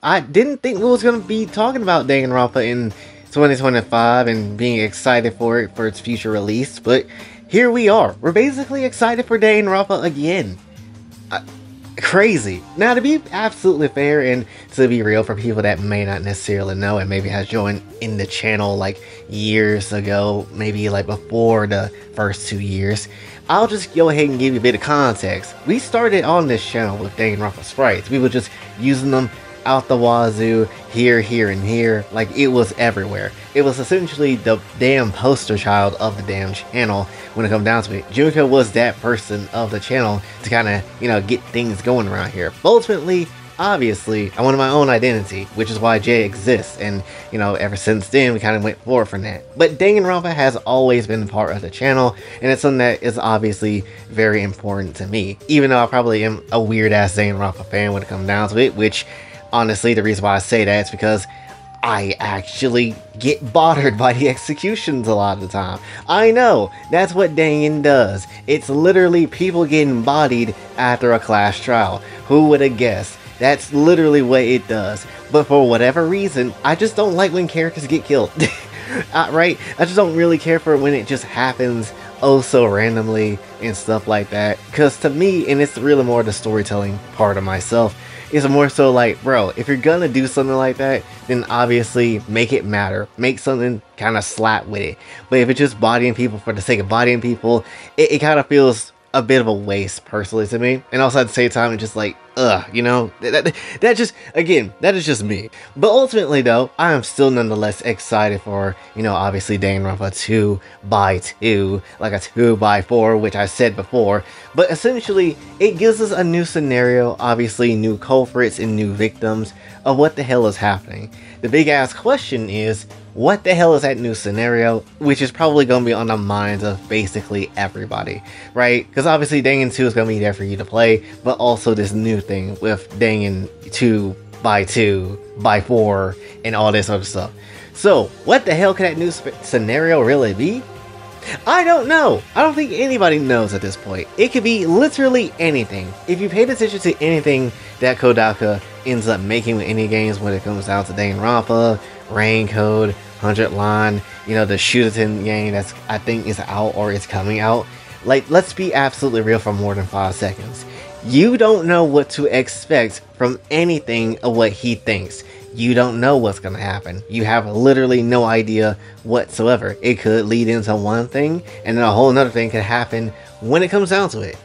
I didn't think we was gonna be talking about Danganronpa in 2025 and being excited for it for its future release, but here we are. We're basically excited for Danganronpa again. Crazy. Now, to be absolutely fair and to be real for people that may not necessarily know and maybe has joined in the channel like years ago, maybe like before the first 2 years, I'll just go ahead and give you a bit of context. We started on this channel with Danganronpa sprites. We were just using them out the wazoo, here, and here, like it was everywhere. It was essentially the damn poster child of the damn channel when it comes down to it. Junko was that person of the channel to kind of, get things going around here. But ultimately, obviously, I wanted my own identity, which is why Jay exists, and, ever since then, we kind of went forward from that. But Danganronpa has always been part of the channel, and it's something that is obviously very important to me, even though I probably am a weird-ass Danganronpa fan when it comes down to it, which honestly, the reason why I say that is because I actually get bothered by the executions a lot of the time. I know, that's what Dangan does. It's literally people getting bodied after a class trial. Who would have guessed? That's literally what it does. But for whatever reason, I just don't like when characters get killed. Right? I just don't really care for it when it just happens oh so randomly and stuff like that. Because to me, and it's really more the storytelling part of myself, it's more so like, bro, if you're gonna do something like that, then obviously make it matter. Make something kind of slap with it. But if it's just bodying people for the sake of bodying people, it kind of feels a bit of a waste personally to me. And also at the same time, it's just like, that just, again, that is just me. But ultimately though, I am still nonetheless excited for, obviously Danganronpa 2x2, like a 2x4, which I said before. But essentially, it gives us a new scenario, obviously new culprits and new victims of what the hell is happening. The big ass question is, what the hell is that new scenario? Which is probably going to be on the minds of basically everybody, right? Because obviously Dangan 2 is going to be there for you to play, but also this new thing with Dangan 2x2x4 and all this other stuff. So what the hell could that new scenario really be? I don't know. I don't think anybody knows at this point. It could be literally anything. If you paid attention to anything that Kodaka ends up making with any games when it comes down to Danganronpa, Rain Code, 100 Line, the Shooten game that's I think is out or is coming out. Like, let's be absolutely real for more than 5 seconds. You don't know what to expect from anything of what he thinks. You don't know what's going to happen. You have literally no idea whatsoever. It could lead into one thing, and then a whole nother thing could happen when it comes down to it.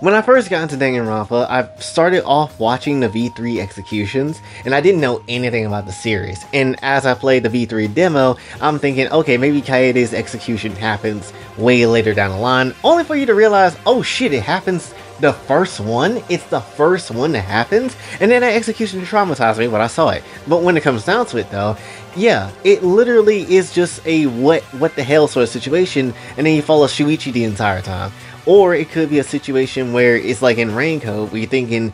When I first got into Danganronpa, I started off watching the V3 executions, and I didn't know anything about the series. And as I played the V3 demo, I'm thinking, okay, maybe Kaede's execution happens way later down the line, only for you to realize, oh shit, it happens the first one. It's the first one that happens, and then that execution traumatized me when I saw it. But when it comes down to it though, yeah, it literally is just a what the hell sort of situation, and then you follow Shuichi the entire time. Or it could be a situation where it's like in Rain Code, where you're thinking,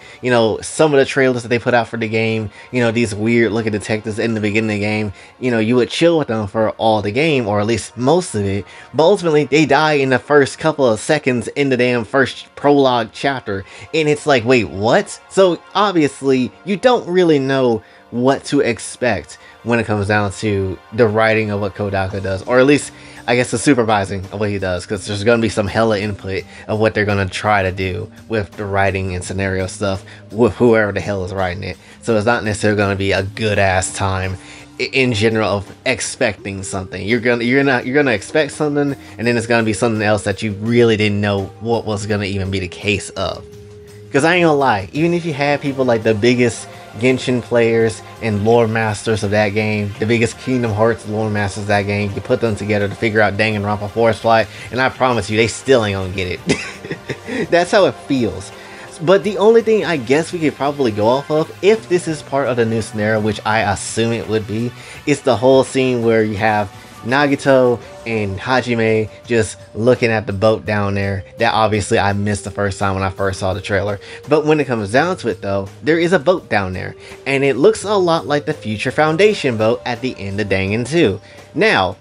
some of the trailers that they put out for the game, these weird looking detectives in the beginning of the game, you would chill with them for all the game, or at least most of it. But ultimately, they die in the first couple of seconds in the damn first prologue chapter. And it's like, wait, what? So obviously, you don't really know what to expect when it comes down to the writing of what Kodaka does, or at least I guess the supervising of what he does, because there's going to be some hella input of what they're going to try to do with the writing and scenario stuff with whoever the hell is writing it. So it's not necessarily going to be a good ass time in general of expecting something. You're gonna expect something, and then it's going to be something else that you really didn't know what was going to even be the case of. Because I ain't gonna lie, even if you had people like the biggest Genshin players and lore masters of that game, the biggest Kingdom Hearts lore masters of that game, you put them together to figure out Danganronpa Forest Flight, and I promise you, they still ain't gonna get it. That's how it feels. But the only thing I guess we could probably go off of, if this is part of the new scenario, which I assume it would be, is the whole scene where you have Nagito and Hajime just looking at the boat down there that obviously I missed the first time when I first saw the trailer. But when it comes down to it though, there is a boat down there, and it looks a lot like the Future Foundation boat at the end of Dangan 2. Now,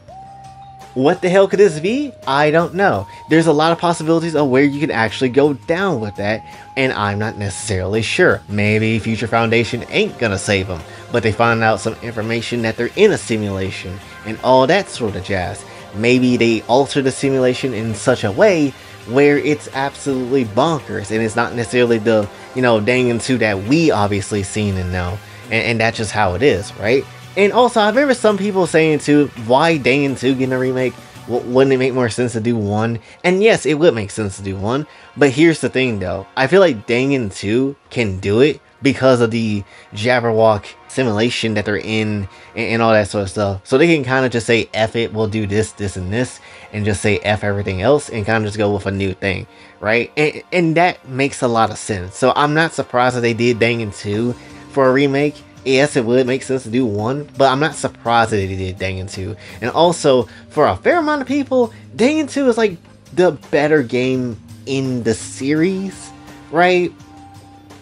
what the hell could this be? I don't know. There's a lot of possibilities of where you can actually go down with that, and I'm not necessarily sure. Maybe Future Foundation ain't gonna save them. but they find out some information that they're in a simulation and all that sort of jazz. Maybe they alter the simulation in such a way where it's absolutely bonkers and it's not necessarily the, Danganronpa that we obviously seen and know. And that's just how it is, right? And also, I remember some people saying too, why Danganronpa getting a remake? Wouldn't it make more sense to do one? And yes, it would make sense to do one. But here's the thing though, I feel like Danganronpa can do it because of the Jabberwock simulation that they're in and all that sort of stuff. So they can kind of just say, F it, we'll do this, this, and this, and just say F everything else and kind of just go with a new thing, right? And that makes a lot of sense. So I'm not surprised that they did Danganronpa for a remake. Yes, it would make sense to do one, but I'm not surprised that they did Danganronpa. And also, for a fair amount of people, Danganronpa is like the better game in the series, right?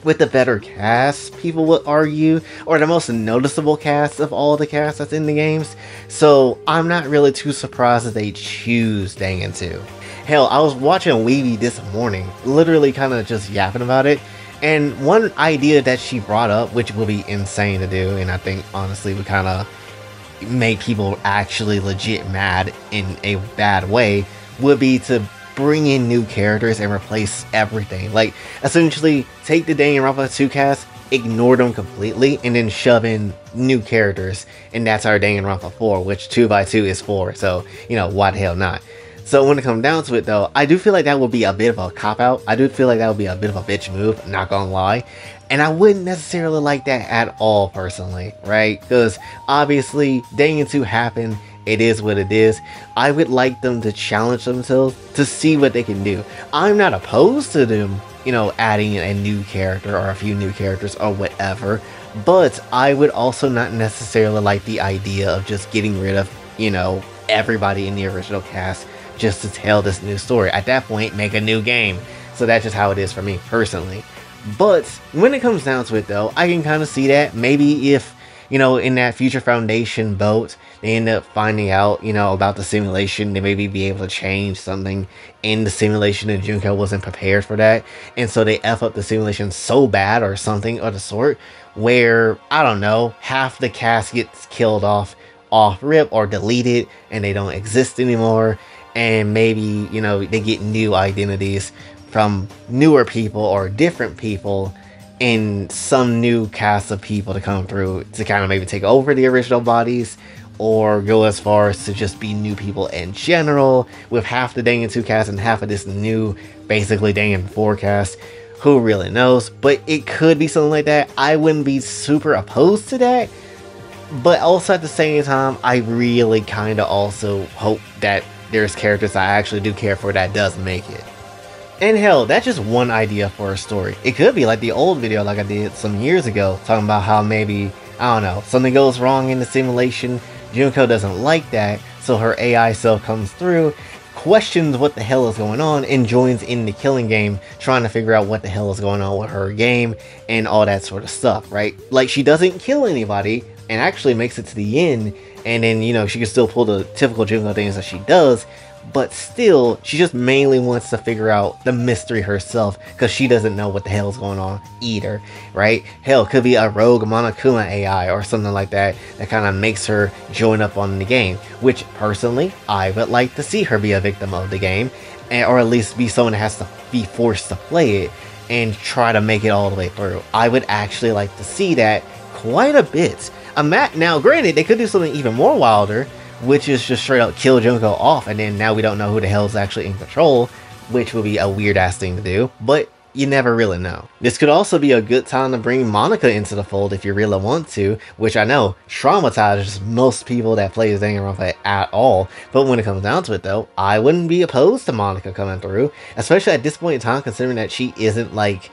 With the better cast, people would argue, or the most noticeable cast of all the casts that's in the games. So I'm not really too surprised that they choose Danganronpa. Hell, I was watching Weeby this morning, literally kind of just yapping about it. And one idea that she brought up, which will be insane to do, and I think honestly would kind of make people actually legit mad in a bad way, would be to bring in new characters and replace everything. Like, essentially, take the Danganronpa 2 cast, ignore them completely, and then shove in new characters. And that's our Danganronpa 4, which 2x2 is 4, so, why the hell not? So when it comes down to it though, I do feel like that would be a bit of a cop-out. I do feel like that would be a bit of a bitch move, not gonna lie. And I wouldn't necessarily like that at all, personally, right? Because obviously, Danganronpa happened. It is what it is. I would like them to challenge themselves to see what they can do. I'm not opposed to them, adding a new character or a few new characters or whatever. But I would also not necessarily like the idea of just getting rid of, everybody in the original cast just to tell this new story. At that point, make a new game. So that's just how it is for me personally. But when it comes down to it though, I can kind of see that maybe if, in that Future Foundation boat, they end up finding out, about the simulation, they maybe be able to change something in the simulation and Junko wasn't prepared for that. And so they F up the simulation so bad or something of the sort where, I don't know, half the cast gets killed off rip or deleted and they don't exist anymore. And maybe, they get new identities from newer people or different people in some new cast of people to come through to kind of maybe take over the original bodies or go as far as to just be new people in general with half the Danganronpa cast and half of this new, basically Danganronpa 4 cast. Who really knows? But it could be something like that. I wouldn't be super opposed to that. But also at the same time, I really kind of also hope that there's characters I actually do care for that does make it. And hell, that's just one idea for a story. It could be like the old video like I did some years ago, talking about how maybe, I don't know, something goes wrong in the simulation, Junko doesn't like that, so her AI self comes through, questions what the hell is going on, and joins in the killing game, trying to figure out what the hell is going on with her game, and all that sort of stuff, right? Like, she doesn't kill anybody, and actually makes it to the end, and then, she can still pull the typical Junko things that she does, but still, she just mainly wants to figure out the mystery herself, because she doesn't know what the hell is going on either, right? Hell, could be a rogue Monokuma AI or something like that, that kind of makes her join up on the game, which, personally, I would like to see her be a victim of the game, or at least be someone that has to be forced to play it, and try to make it all the way through. I would actually like to see that quite a bit. Now, granted, they could do something even more wilder, which is just straight up kill Junko off, and then now we don't know who the hell is actually in control, which would be a weird ass thing to do, but you never really know. This could also be a good time to bring Monika into the fold if you really want to, which I know traumatizes most people that play Danganronpa at all, but when it comes down to it though, I wouldn't be opposed to Monika coming through, especially at this point in time, considering that she isn't like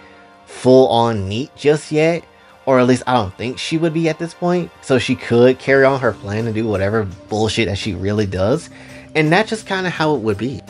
full on neat just yet. Or at least I don't think she would be at this point. So she could carry on her plan and do whatever bullshit that she really does. And that's just kind of how it would be.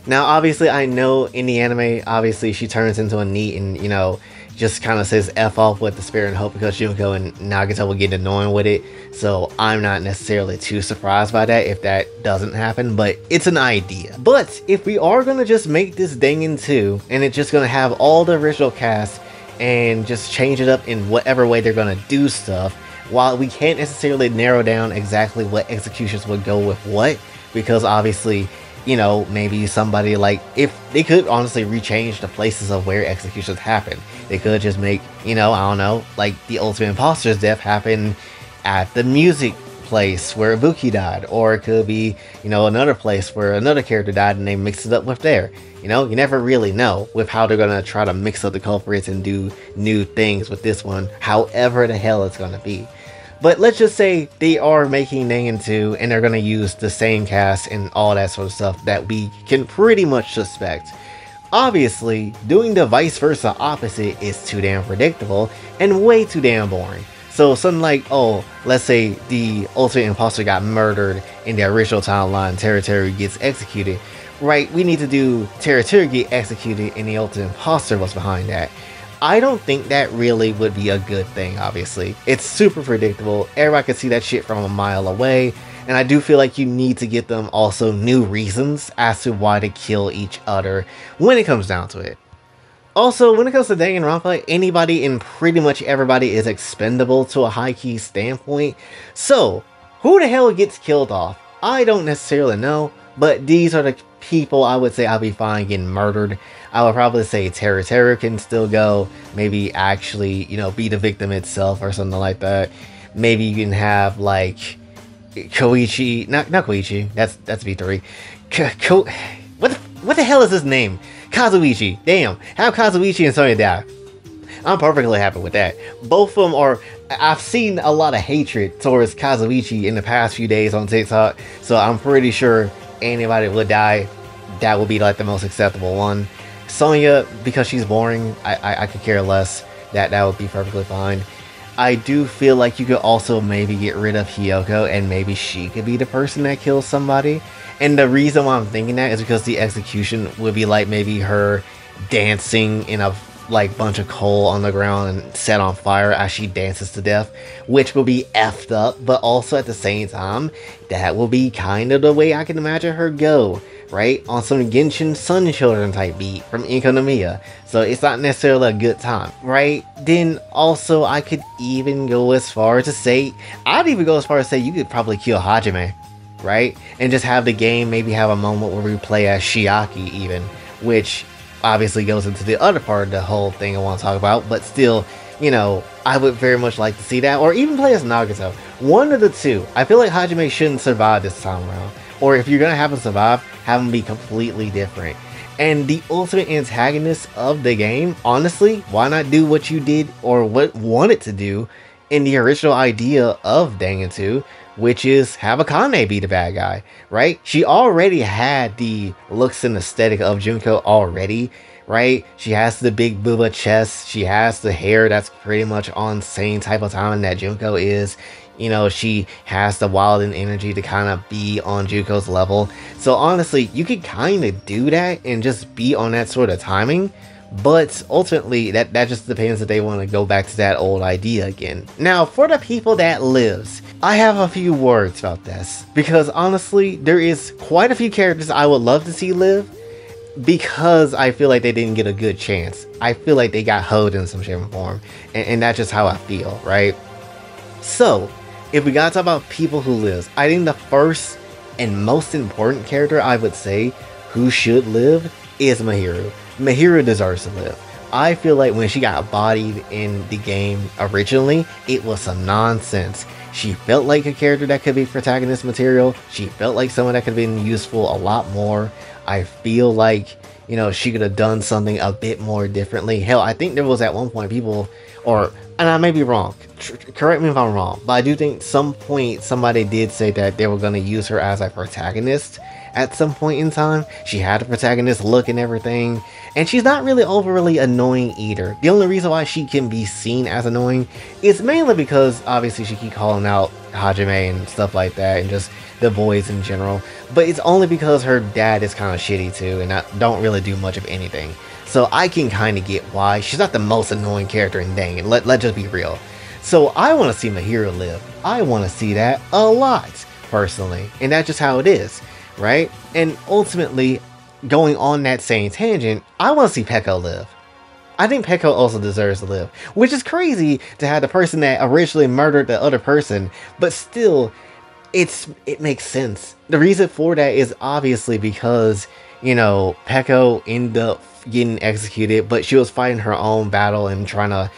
Now, obviously, I know in the anime, obviously, she turns into a NEET and, just kind of says F off with the spirit and hope because Junko and Nagito will get annoying with it. So I'm not necessarily too surprised by that if that doesn't happen, but it's an idea. But if we are going to just make this Dangan 2 and it's just going to have all the original cast and just change it up in whatever way they're going to do stuff, while we can't necessarily narrow down exactly what executions would go with what, because obviously, you know, maybe somebody like, if they could honestly rechange the places of where executions happen. They could just make, you know, I don't know, like the Ultimate Imposter's death happen at the music place where Ibuki died, or it could be, you know, another place where another character died and they mix it up with there. You know, you never really know with how they're gonna try to mix up the culprits and do new things with this one, however the hell it's gonna be. But let's just say they are making Dangan 2 and they're gonna use the same cast and all that sort of stuff that we can pretty much suspect. Obviously, doing the vice versa opposite is too damn predictable and way too damn boring. So something like, oh, let's say the Ultimate Imposter got murdered in the original timeline, Teru gets executed. Right, we need to do Teru get executed and the Ultimate Imposter was behind that. I don't think that really would be a good thing, obviously. It's super predictable, everybody can see that shit from a mile away, and I do feel like you need to get them also new reasons as to why to kill each other when it comes down to it. Also, when it comes to Danganronpa, anybody and pretty much everybody is expendable to a high-key standpoint. So, who the hell gets killed off? I don't necessarily know, but these are the people I would say I'll be fine getting murdered. I would probably say Teru can still go, maybe actually, you know, be the victim itself or something like that. Maybe you can have, like, Koichi, not Koichi, that's V3. What the hell is his name? Kazuichi, damn, have Kazuichi and Sonya die. I'm perfectly happy with that. Both of them are, I've seen a lot of hatred towards Kazuichi in the past few days on TikTok, so I'm pretty sure anybody would die, that would be like the most acceptable one. Sonya, because she's boring, I could care less, that would be perfectly fine. I do feel like you could also maybe get rid of Hiyoko and maybe she could be the person that kills somebody. And the reason why I'm thinking that is because the execution would be like maybe her dancing in a like bunch of coal on the ground and set on fire as she dances to death, which will be effed up, but also at the same time, that will be kind of the way I can imagine her go, right? On some Genshin Sun Children type beat from Ikonomiya. So it's not necessarily a good time, right? Then also I could even go as far as to say, I'd even go as far as to say you could probably kill Hajime, right? And just have the game maybe have a moment where we play as Shiaki even, which obviously goes into the other part of the whole thing I want to talk about, but still, you know, I would very much like to see that, or even play as Nagato. One of the two. I feel like Hajime shouldn't survive this time around, or if you're gonna have him survive, have him be completely different. And the ultimate antagonist of the game, honestly, why not do what you did, or what wanted to do in the original idea of Dangan 2, which is have Akane be the bad guy, right? She already had the looks and aesthetic of Junko already, right? She has the big booba chest, she has the hair that's pretty much on same type of timing that Junko is. You know, she has the wild and energy to kind of be on Junko's level. So honestly, you could kind of do that and just be on that sort of timing. But ultimately, that just depends if they want to go back to that old idea again. Now, for the people that lives, I have a few words about this. Because honestly, there is quite a few characters I would love to see live, because I feel like they didn't get a good chance. I feel like they got hoed in some shape or form. And that's just how I feel, right? So, if we gotta talk about people who lives, I think the first and most important character I would say who should live is Mahiru. Mahiru deserves to live. I feel like when she got bodied in the game originally, it was some nonsense. She felt like a character that could be protagonist material. She felt like someone that could have been useful a lot more. I feel like, you know, she could have done something a bit more differently. Hell, I think there was at one point people, and I may be wrong, correct me if I'm wrong, but I do think some point somebody did say that they were going to use her as a protagonist at some point in time. She had a protagonist look and everything, and she's not really overly annoying either. The only reason why she can be seen as annoying is mainly because obviously she keep calling out Hajime and stuff like that, and just the boys in general, but it's only because her dad is kind of shitty too, and I don't really do much of anything. So I can kind of get why she's not the most annoying character in Dangan. Let's just be real. So I want to see Mahiru live. I want to see that a lot, personally, and that's just how it is, right? And ultimately, going on that same tangent, I want to see Peko live. I think Peko also deserves to live, which is crazy to have the person that originally murdered the other person, but still, it makes sense. The reason for that is obviously because, Peko ended up getting executed, but she was fighting her own battle and trying to,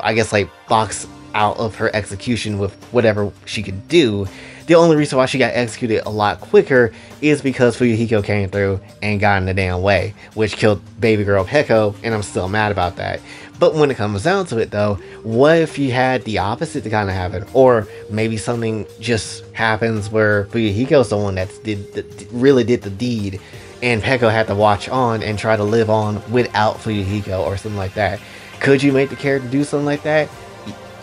I guess like box out of her execution with whatever she could do. The only reason why she got executed a lot quicker is because Fuyuhiko came through and got in the damn way, which killed baby girl Peko, and I'm still mad about that. But when it comes down to it though, what if you had the opposite to kind of happen? Or maybe something just happens where Fuyuhiko's the one that really did the deed, and Peko had to watch on and try to live on without Fuyuhiko or something like that. Could you make the character do something like that?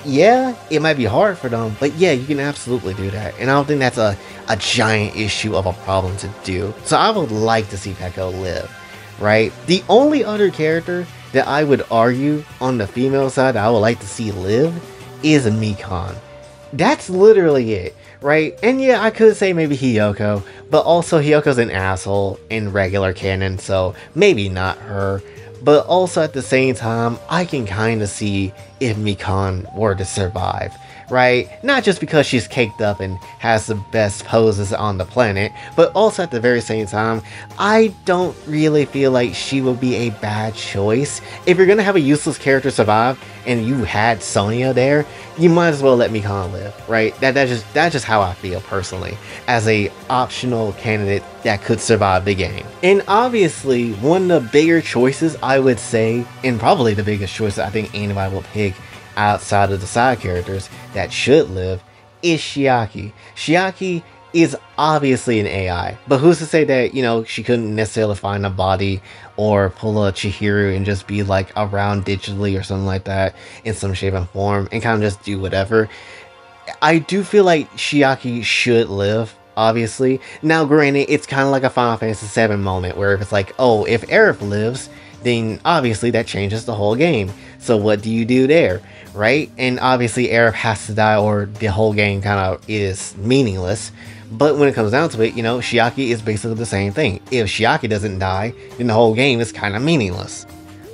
Yeah, it might be hard for them, but yeah, you can absolutely do that. And I don't think that's a giant issue of a problem to do. So I would like to see Peko live, right? The only other character that I would argue on the female side that I would like to see live is Mikan. That's literally it, right? And yeah, I could say maybe Hiyoko, but also Hiyoko's an asshole in regular canon, so maybe not her. But also at the same time, I can kind of see if Mikan were to survive, right? Not just because she's caked up and has the best poses on the planet, but also at the very same time, I don't really feel like she would be a bad choice. If you're gonna have a useless character survive and you had Sonya there, you might as well let Mikan live, right? That's just how I feel personally, as a optional candidate that could survive the game. And obviously, one of the bigger choices I would say, and probably the biggest choice I think anybody will pick outside of the side characters that should live, is Chiaki. Chiaki is obviously an AI, but who's to say that, she couldn't necessarily find a body or pull a Chihiro and just be like around digitally or something like that in some shape and form and kind of just do whatever. I do feel like Chiaki should live, obviously. Now granted, it's kind of like a Final Fantasy VII moment where if it's like, oh, if Aerith lives, then obviously that changes the whole game. So what do you do there, right? And obviously Aerith has to die or the whole game kind of is meaningless. But when it comes down to it, Chiaki is basically the same thing. If Chiaki doesn't die, then the whole game is kind of meaningless.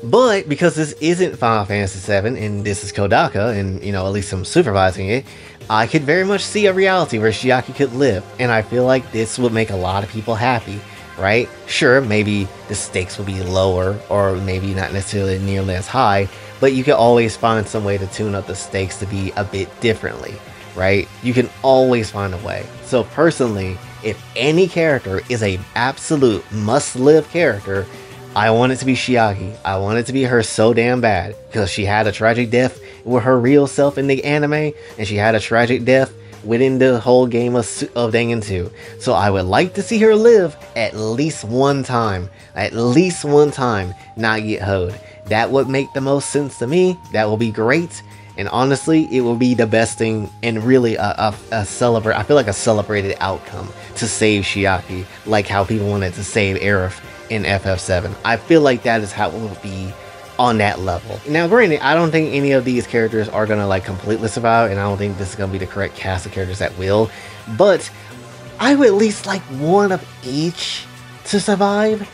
But because this isn't Final Fantasy VII and this is Kodaka and, at least I'm supervising it, I could very much see a reality where Chiaki could live. And I feel like this would make a lot of people happy, right? Sure, maybe the stakes will be lower or maybe not necessarily nearly as high, but you can always find some way to tune up the stakes to be a bit differently, right? You can always find a way. So personally, if any character is a absolute must-live character, I want it to be Chiaki. I want it to be her so damn bad, because she had a tragic death with her real self in the anime, and she had a tragic death within the whole game of Dangan 2. So I would like to see her live at least one time. At least one time, not get hoed. That would make the most sense to me. That will be great. And honestly, it will be the best thing and really I feel like a celebrated outcome to save Chiaki, like how people wanted to save Aerith in FF7. I feel like that is how it will be on that level. Now granted, I don't think any of these characters are gonna like completely survive, and I don't think this is gonna be the correct cast of characters that will, but I would at least like one of each to survive,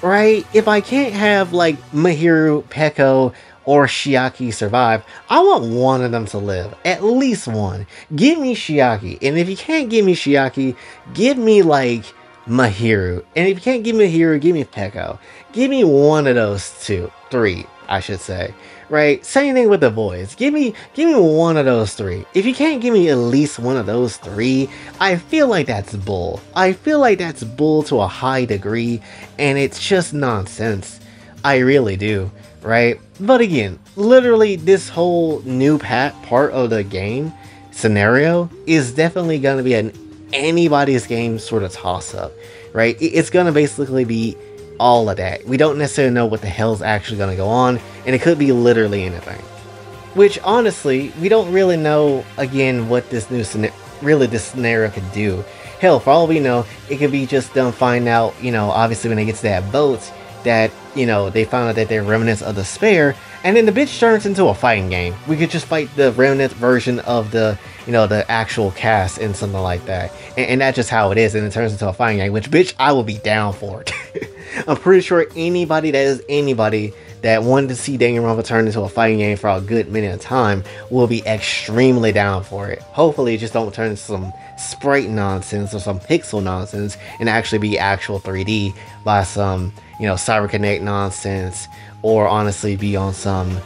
right? If I can't have like Mahiru, Peko, or Chiaki survive, I want one of them to live. At least one. Give me Chiaki. And if you can't give me Chiaki, give me like Mahiru. And if you can't give me Mahiru, give me Peko. Give me one of those three, I should say. Right? Same thing with the boys. Give me one of those three. If you can't give me at least one of those three, I feel like that's bull. I feel like that's bull to a high degree, and it's just nonsense. I really do. Right? But again, literally this whole new part of the game scenario is definitely going to be an anybody's game sort of toss-up, right? It's going to basically be all of that. We don't necessarily know what the hell's actually going to go on, and it could be literally anything. Which honestly, we don't really know, again, what this new this scenario could do. Hell, for all we know, it could be just them find out, obviously when they get to that boat, that, they found out that they're remnants of the spare, and then the bitch turns into a fighting game. We could just fight the remnant version of the, the actual cast and something like that. And that's just how it is, and it turns into a fighting game, which, bitch, I will be down for it. I'm pretty sure anybody that is anybody that wanted to see Danganronpa turn into a fighting game for a good minute of time will be extremely down for it. Hopefully it just don't turn into some sprite nonsense or some pixel nonsense and actually be actual 3D by some, CyberConnect nonsense, or honestly be on some,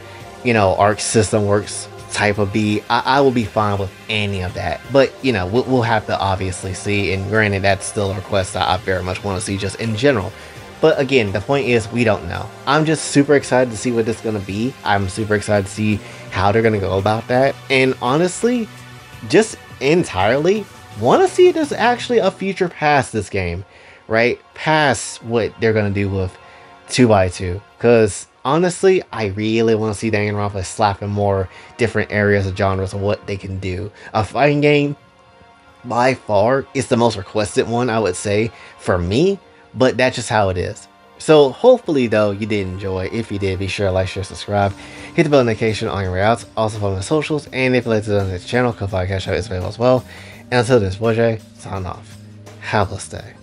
Arc System Works type of beat. I will be fine with any of that, but we'll have to obviously see, and granted that's still a request that I very much want to see just in general. But again, the point is, we don't know. I'm just super excited to see what this is going to be. I'm super excited to see how they're going to go about that, and honestly, just entirely want to see if there's actually a future past this game, right? Past what they're going to do with 2x2, because honestly, I really want to see Danganronpa slapping more different areas of genres of what they can do. A fighting game, by far, is the most requested one, I would say, for me, but that's just how it is. So hopefully, though, you did enjoy. If you did, be sure to like, share, subscribe, hit the bell notification on your way out. Also follow my socials, and if you'd like to donate to the channel, Kofi Cash Out is available as well. And until this, boy Jay, sign off. Have a blessed day.